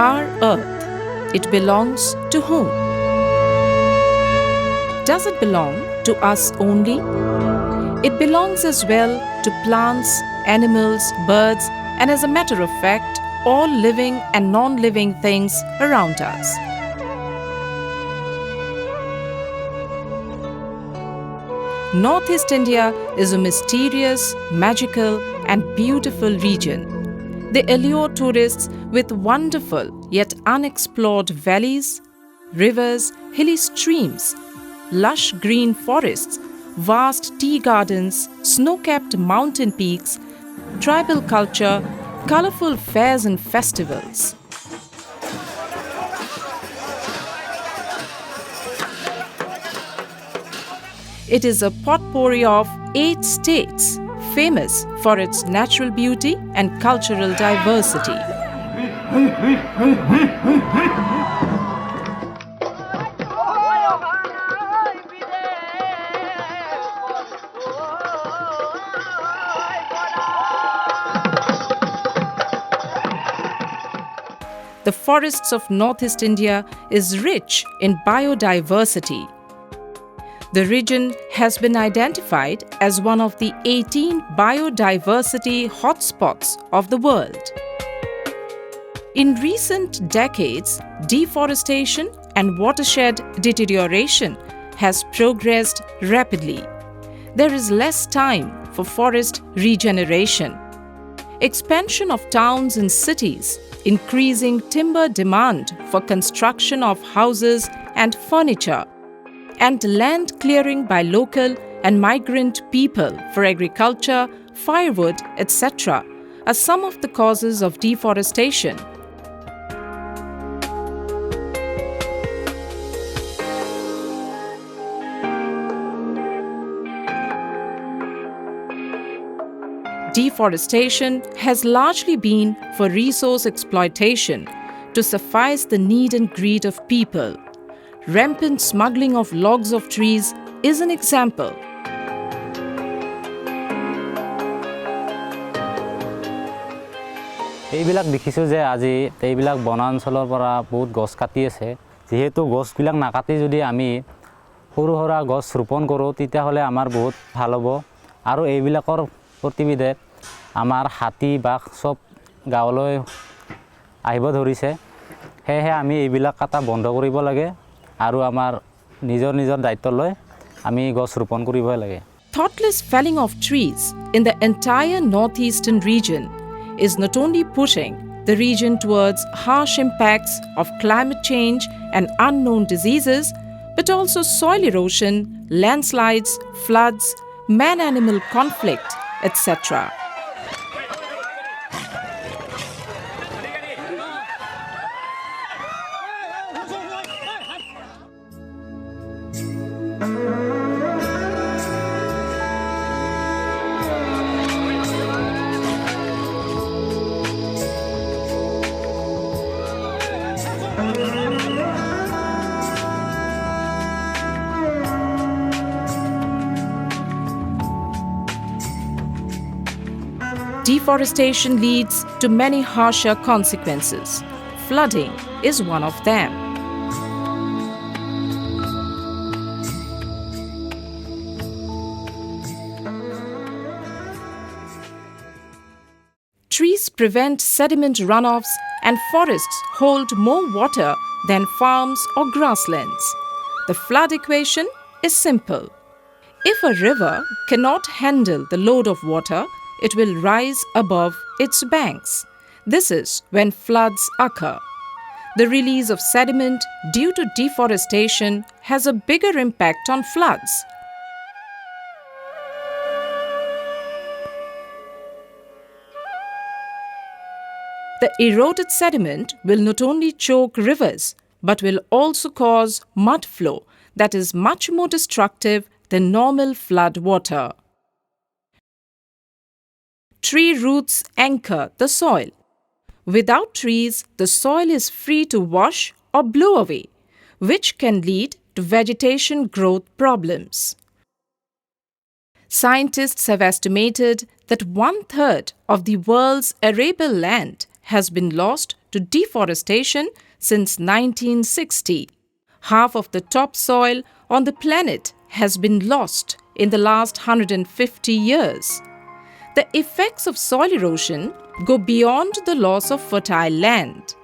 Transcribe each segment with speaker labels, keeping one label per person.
Speaker 1: our earth. It belongs to whom? Does it belong to us only? It belongs as well to plants, animals, birds, and as a matter of fact, all living and non-living things around us. Northeast India is a mysterious, magical, and beautiful region. They allure tourists with wonderful yet unexplored valleys, rivers, hilly streams, lush green forests, vast tea gardens, snow-capped mountain peaks, tribal culture, colorful fairs and festivals. It is a potpourri of 8 states, famous for its natural beauty and cultural diversity. The forests of Northeast India is rich in biodiversity. The region has been identified as one of the 18 biodiversity hotspots of the world. In recent decades, deforestation and watershed deterioration has progressed rapidly. There is less time for forest regeneration. Expansion of towns and cities, increasing timber demand for construction of houses and furniture, and land clearing by local and migrant people for agriculture, firewood, etc. are some of the causes of deforestation. Deforestation has largely been for resource exploitation to suffice the need and greed of people. Rampant smuggling of logs of trees is an example.
Speaker 2: এইবিলাক দেখিছো যে আজি এইবিলাক বনাঞ্চলৰ পৰা বহুত গছ কাটি আছে যেহেতু গছবিলাক নাকাটি যদি আমি সৰু সৰু গছ ৰোপণ কৰো তেতিয়া হলে আমাৰ বহুত ভাল হ'ব আৰু এইবিলাকৰ প্ৰতিবিধে আমাৰ হাতী বাঘ সব গাঁৱলৈ আহিব ধৰিছে হেহে আমি এইবিলাক কাটা বন্ধ কৰিব লাগে আৰু আমাৰ নিজৰ নিজৰ দায়িত্ব লৈ আমি গছ ৰোপণ কৰিব লাগে
Speaker 1: Thoughtless felling of trees in the entire northeastern region is not only pushing the region towards harsh impacts of climate change and unknown diseases, but also soil erosion, landslides, floods, man-animal conflict, etc. Deforestation leads to many harsher consequences. Flooding is one of them. Trees prevent sediment runoffs and forests hold more water than farms or grasslands. The flood equation is simple. If a river cannot handle the load of water, it will rise above its banks. This is when floods occur. The release of sediment due to deforestation has a bigger impact on floods. The eroded sediment will not only choke rivers, but will also cause mud flow that is much more destructive than normal flood water. Tree roots anchor the soil. Without trees, the soil is free to wash or blow away, which can lead to vegetation growth problems. Scientists have estimated that 1/3 of the world's arable land has been lost to deforestation since 1960. Half of the topsoil on the planet has been lost in the last 150 years. The effects of soil erosion go beyond the loss of fertile land.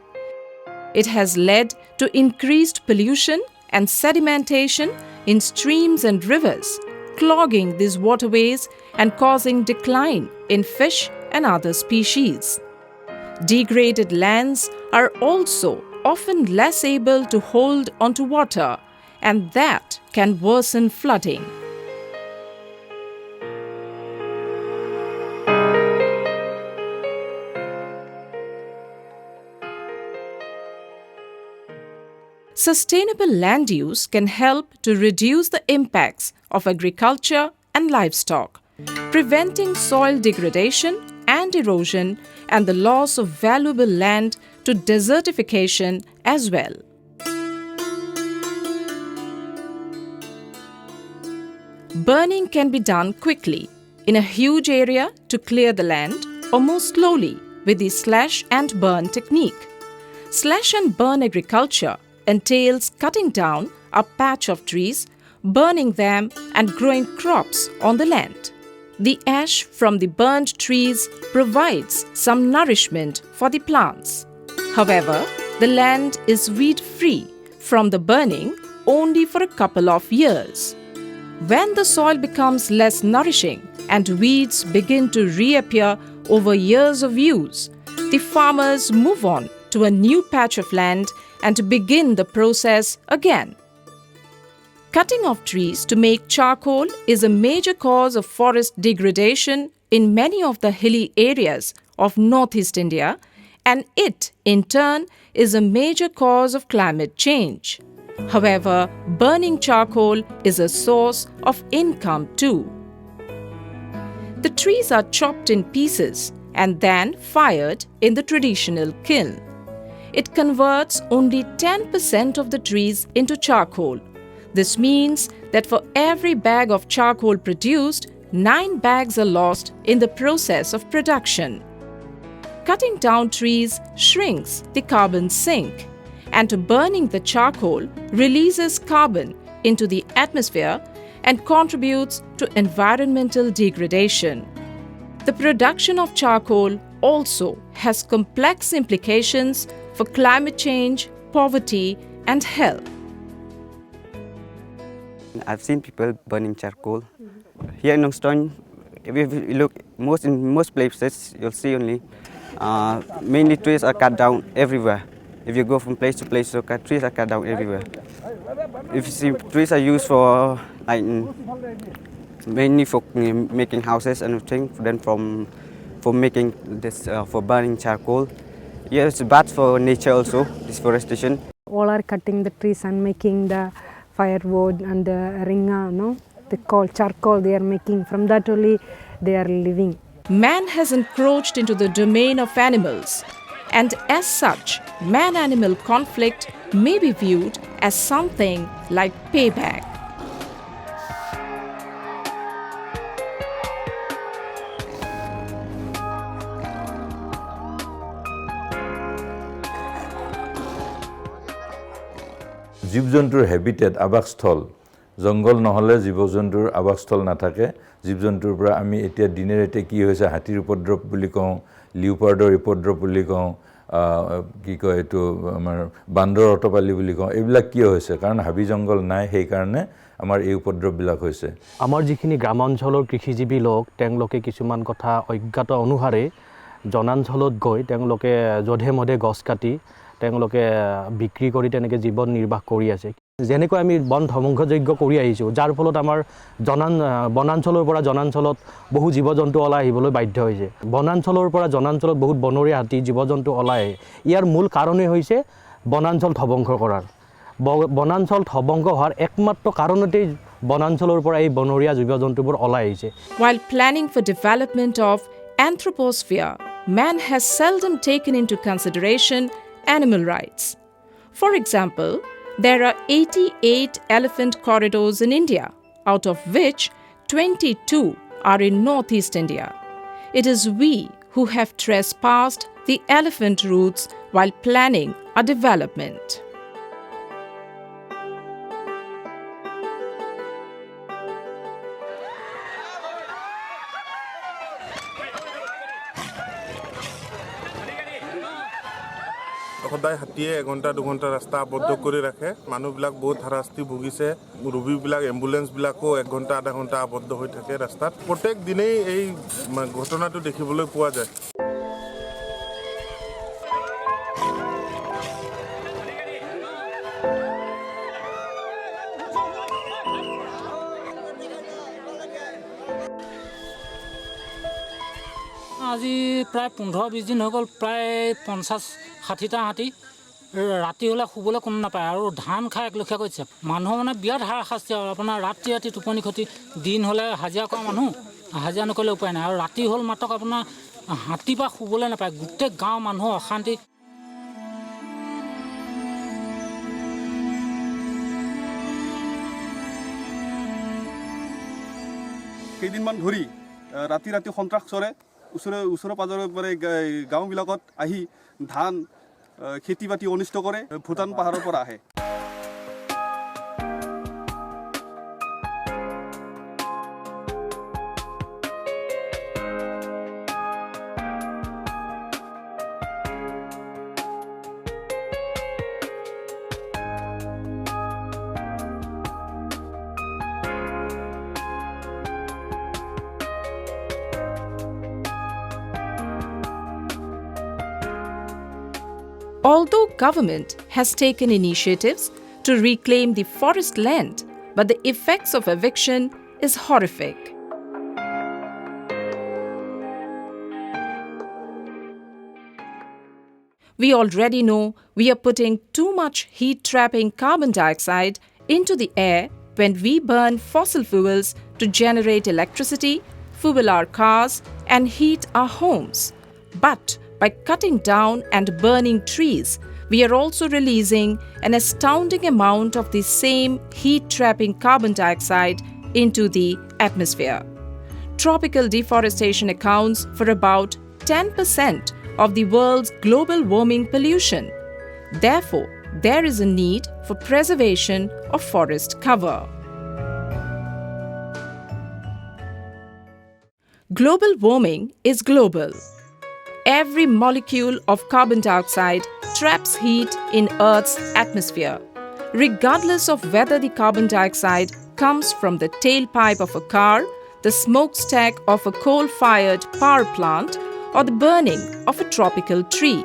Speaker 1: It has led to increased pollution and sedimentation in streams and rivers, clogging these waterways and causing decline in fish and other species. Degraded lands are also often less able to hold onto water, and that can worsen flooding. Sustainable land use can help to reduce the impacts of agriculture and livestock, preventing soil degradation and erosion and the loss of valuable land to desertification as well. Burning can be done quickly in a huge area to clear the land, or more slowly with the slash and burn technique. Slash and burn agriculture entails cutting down a patch of trees, burning them and growing crops on the land. The ash from the burned trees provides some nourishment for the plants. However, the land is weed-free from the burning only for a couple of years. When the soil becomes less nourishing and weeds begin to reappear over years of use, the farmers move on to a new patch of land and begin the process again. Cutting of trees to make charcoal is a major cause of forest degradation in many of the hilly areas of Northeast India, and it, in turn, is a major cause of climate change. However, burning charcoal is a source of income too. The trees are chopped in pieces and then fired in the traditional kiln. It converts only 10% of the trees into charcoal. This means that for every bag of charcoal produced, 9 bags are lost in the process of production. Cutting down trees shrinks the carbon sink, and burning the charcoal releases carbon into the atmosphere and contributes to environmental degradation. The production of charcoal also has complex implications for climate change, poverty, and health.
Speaker 3: I've seen people burning charcoal. Here in Longstone, if you look in most places, you'll see only mainly trees are cut down everywhere. If you go from place to place, trees are cut down everywhere. If you see, trees are used for mainly for making houses and everything. Then for making this for burning charcoal. Yeah, it's bad for nature also. Deforestation.
Speaker 4: All are cutting the trees and making the firewood and the ringa, no? They call charcoal. They are making from that only they are living.
Speaker 1: Man has encroached into the domain of animals, and as such, man-animal conflict may be viewed as something like payback.
Speaker 5: জীৱ-জন্তুৰ habitat আৱাসস্থল জংগল নহলে জীৱ-জন্তুৰ আৱাসস্থল নাথাকে জীৱ-জন্তুৰ পৰা আমি এতিয়া দিনে ৰাতে কি হৈছে হাতীৰ উপদ্ৰৱ বুলি কওঁ লিওপাৰ্ডৰ উপদ্ৰৱ বুলি কওঁ কি কয় এটো আমাৰ বান্দৰ অটপালি বুলি কওঁ এইবিলাক কি হৈছে কাৰণ হাবি জংগল নাই সেই কাৰণে আমাৰ এই উপদ্ৰৱ বিলাক হৈছে
Speaker 6: আমাৰ যিখিনি গ্ৰামাঞ্চলৰ কৃষিজীৱী লোক তেওঁলোকে কিছুমান কথা অজ্ঞাত অনুসাৰে জনাঞ্চলত গৈ তেওঁলোকে জধে মধে গছ কাটি তেওঁলোকে বিক্ৰী কৰি তেনেকৈ জীৱন নিৰ্বাহ কৰি আছে যেনেকৈ আমি বন ধ্বংসযোগ্য কৰি আহিছোঁ যাৰ ফলত আমাৰ বনাঞ্চলৰ পৰা জনাঞ্চলত বহু জীৱ-জন্তু ওলাই আহিবলৈ বাধ্য হৈছে বনাঞ্চলৰ পৰা জনাঞ্চলত বহুত বনৰীয়া হাতী জীৱ-জন্তু ওলাই আহে ইয়াৰ মূল কাৰণেই হৈছে বনাঞ্চল ধ্বংস কৰাৰ বনাঞ্চল ধ্বংস হোৱাৰ একমাত্ৰ কাৰণতেই বনাঞ্চলৰ পৰা এই বনৰীয়া জীৱ-জন্তুবোৰ ওলাই আহিছে
Speaker 1: While planning for development of anthroposphere, man has seldom taken into consideration animal rights. For example, there are 88 elephant corridors in India, out of which 22 are in Northeast India. It is we who have trespassed the elephant routes while planning a development.
Speaker 7: সদায় হাতীয়ে 1 ঘণ্টা 2 ঘণ্টা ৰাস্তা আবদ্ধ কৰি ৰাখে মানুহবিলাক বহুত হাৰাশাস্তি ভুগিছে ৰোগীবিলাক এম্বুলেন্সবিলাকো 1 ঘণ্টা আধা ঘণ্টা আবদ্ধ হৈ থাকে ৰাস্তাত প্ৰত্যেক দিনেই এই ঘটনাটো দেখিবলৈ পোৱা যায়
Speaker 8: আজি প্ৰায় 15-20 দিন হৈ গ'ল প্ৰায় 50-60টা হাতী ৰাতি হ'লে শুবলৈ কোনো নাপায় আৰু ধান খাই একলখীয়া কৰিছে মানুহ মানে বিৰাট হাৰাশাস্তি আৰু আপোনাৰ ৰাতি টোপনি ক্ষতি দিন হ'লে হাজিৰা কৰা মানুহ হাজিৰা নকৰিলে উপায় নাই আৰু ৰাতি হ'ল মাত্ৰ আপোনাৰ হাতী পৰা শুবলৈ নাপায় গোটেই গাঁৱৰ মানুহ অশান্তি
Speaker 9: কেইদিনমান ধৰি ৰাতি সন্ত্ৰাস চৰে ওচৰে পাজৰে মানে গাঁওবিলাকত আহি ধান খেতি বাতি অনিষ্ট কৰে ভূটান পাহাৰৰ পৰা আহে
Speaker 1: Although government has taken initiatives to reclaim the forest land, but the effects of eviction is horrific. We already know we are putting too much heat-trapping carbon dioxide into the air when we burn fossil fuels to generate electricity, fuel our cars, and heat our homes. But by cutting down and burning trees, we are also releasing an astounding amount of the same heat-trapping carbon dioxide into the atmosphere. Tropical deforestation accounts for about 10% of the world's global warming pollution. Therefore, there is a need for preservation of forest cover. Global warming is global. Every molecule of carbon dioxide traps heat in Earth's atmosphere, regardless of whether the carbon dioxide comes from the tailpipe of a car, the smokestack of a coal-fired power plant, or the burning of a tropical tree.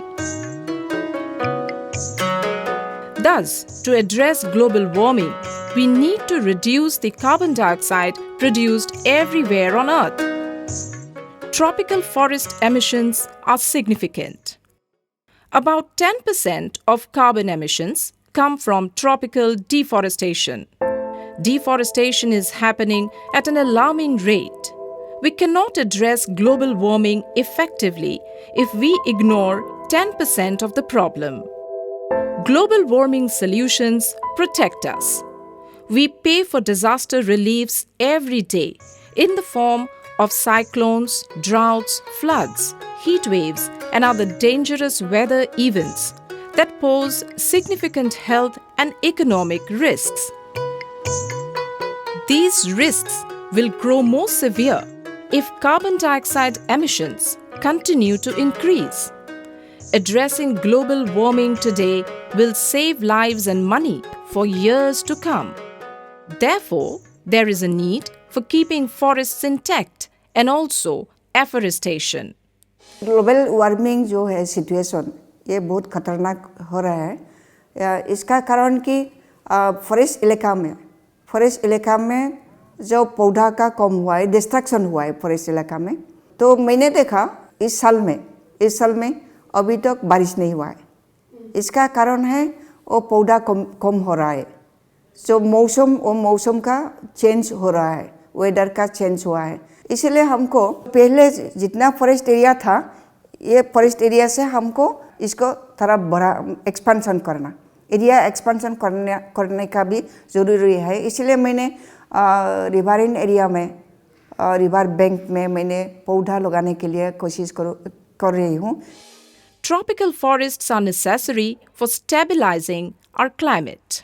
Speaker 1: Thus, to address global warming, we need to reduce the carbon dioxide produced everywhere on Earth. Tropical forest emissions are significant. About 10% of carbon emissions come from tropical deforestation. Deforestation is happening at an alarming rate. We cannot address global warming effectively if we ignore 10% of the problem. Global warming solutions protect us. We pay for disaster reliefs every day in the form of cyclones, droughts, floods, heat waves, and other dangerous weather events that pose significant health and economic risks. These risks will grow more severe if carbon dioxide emissions continue to increase. Addressing global warming today will save lives and money for years to come. Therefore, there is a need for keeping forests intact and also afforestation.
Speaker 10: Global warming जो है situation ये बहुत खतरनाक हो रहा है इसका कारण कि फॉरेस्ट इलाका में जो पौधा का कम हुआ है डिस्ट्रक्शन हुआ है फॉरेस्ट इलाका में तो मैंने देखा इस साल में अभी तक बारिश नहीं हुआ है इसका कारण है वो पौधा कम हो रहा है जो मौसम का चेंज हो रहा है वेदर का चेंज हुआ है इसलिए हमको पहले जितना फॉरेस्ट एरिया था ये फॉरेस्ट एरिया से हमको इसको थोड़ा बड़ा एक्सपेंशन करने का भी ज़रूरी है इसलिए मैंने रिवरइन एरिया में रिवर बैंक में मैंने पौधा लगाने के लिए कोशिश कर रही हूँ.
Speaker 1: Tropical forests are necessary for stabilizing our climate.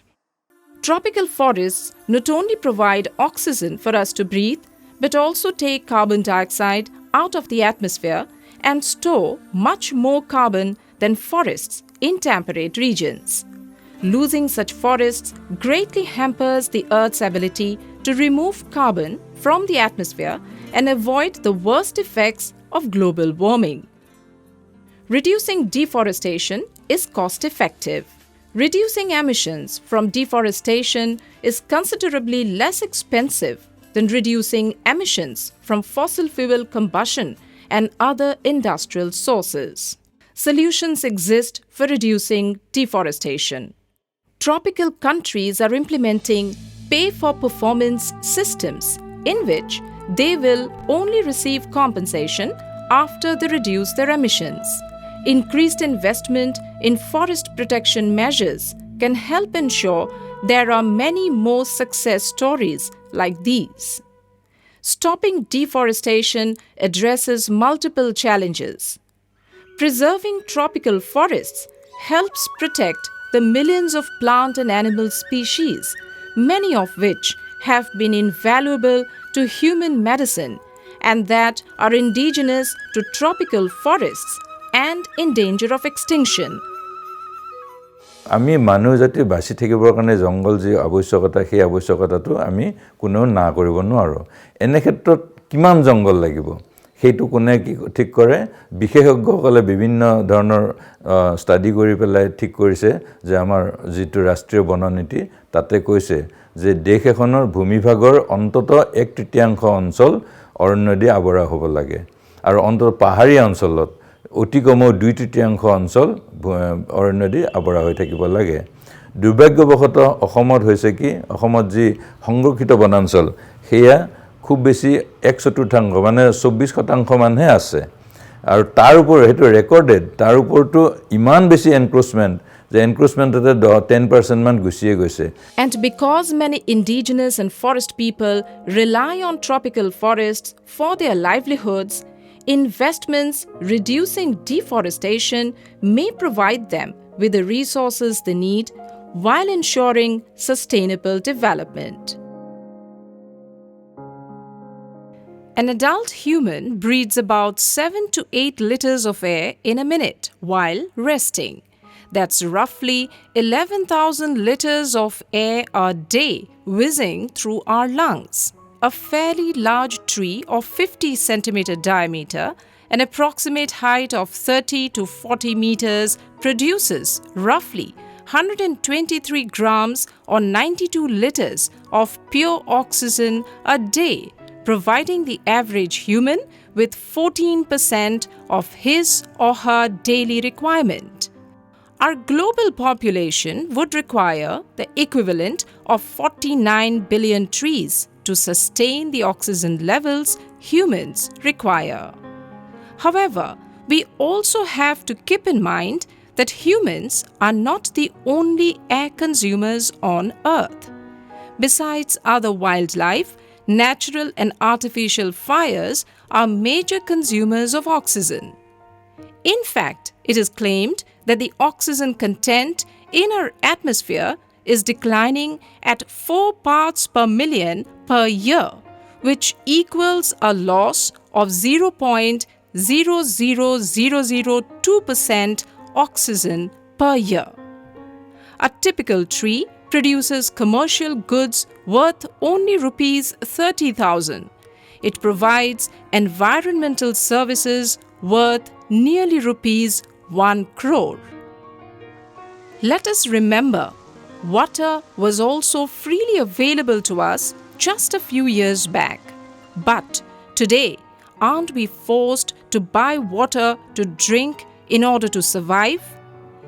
Speaker 1: Tropical forests not only provide oxygen for us to breathe, but also take carbon dioxide out of the atmosphere and store much more carbon than forests in temperate regions. Losing such forests greatly hampers the Earth's ability to remove carbon from the atmosphere and avoid the worst effects of global warming. Reducing deforestation is cost-effective. Reducing emissions from deforestation is considerably less expensive than reducing emissions from fossil fuel combustion and other industrial sources. Solutions exist for reducing deforestation. Tropical countries are implementing pay-for-performance systems in which they will only receive compensation after they reduce their emissions. Increased investment in forest protection measures can help ensure there are many more success stories like these. Stopping deforestation addresses multiple challenges. Preserving tropical forests helps protect the millions of plant and animal species, many of which have been invaluable to human medicine and that are indigenous to tropical forests and in danger of extinction.
Speaker 5: আমি মানুহ জাতি বাচি থাকিবৰ কাৰণে জংগল যে আৱশ্যকতা সেই আৱশ্যকতাটো আমি কোনেও না কৰিব নোৱাৰো এনে ক্ষেত্ৰত কিমান জংগল লাগিব সেইটো কোনে কি ঠিক কৰে বিশেষজ্ঞসকলে বিভিন্ন ধৰণৰ ষ্টাডি কৰি পেলাই ঠিক কৰিছে যে আমাৰ যেটো ৰাষ্ট্ৰীয় বন নীতি তাতে কৈছে যে দেশ এখনৰ ভূমিভাগৰ অন্তত 1/3 অঞ্চল অৰণ্যদি আৱৰা হ'ব লাগে আৰু অন্তত পাহাৰীয়া অঞ্চলত অতি কমেও 2/3 অঞ্চল অৰণ্যদি আৱৰা হৈ থাকিব লাগে দুৰ্ভাগ্যবশতঃ অসমত হৈছে কি অসমত যি সংৰক্ষিত বনাঞ্চল হেয়া খুব বেছি 1/4 মানে 24% মানহে আছে আৰু তাৰ ওপৰ হেতু ৰেকৰ্ডেড তাৰ ওপৰটো ইমান বেছি এনক্ৰোচমেন্ট যে এনক্ৰোচমেন্টতে 10% মান গুছিয়ে গৈছে
Speaker 1: And because many indigenous and forest people rely on tropical forests for their livelihoods, investments reducing deforestation may provide them with the resources they need while ensuring sustainable development. An adult human breathes about 7 to 8 liters of air in a minute while resting. That's roughly 11,000 liters of air a day whizzing through our lungs. A fairly large tree of 50 centimeter diameter, an approximate height of 30 to 40 meters, produces roughly 123 grams or 92 liters of pure oxygen a day, providing the average human with 14% of his or her daily requirement. Our global population would require the equivalent of 49 billion trees to sustain the oxygen levels humans require. However, we also have to keep in mind that humans are not the only air consumers on Earth. Besides other wildlife, natural and artificial fires are major consumers of oxygen. In fact, it is claimed that the oxygen content in our atmosphere is declining at 4 parts per million per year, which equals a loss of 0.00002% oxygen per year. A typical tree produces commercial goods worth only rupees 30,000. It provides environmental services worth nearly rupees 1 crore. Let us remember, water was also freely available to us just a few years back. But today, aren't we forced to buy water to drink in order to survive?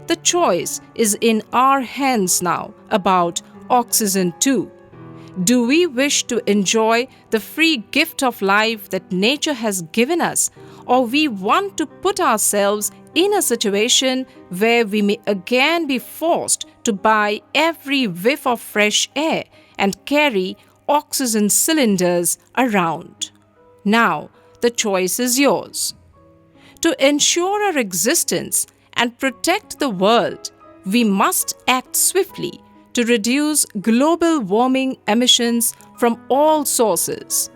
Speaker 1: The choice is in our hands now about oxygen too. Do we wish to enjoy the free gift of life that nature has given us, or we want to put ourselves in a situation where we may again be forced to buy every whiff of fresh air and carry oxygen cylinders around? Now, the choice is yours. To ensure our existence and protect the world, we must act swiftly to reduce global warming emissions from all sources.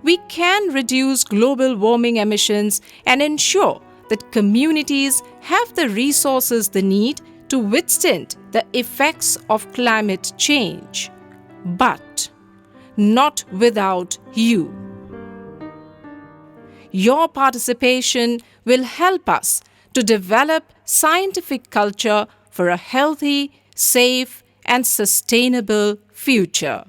Speaker 1: We can reduce global warming emissions and ensure that communities have the resources they need to withstand the effects of climate change. But not without you. Your participation will help us to develop scientific culture for a healthy, safe, and sustainable future.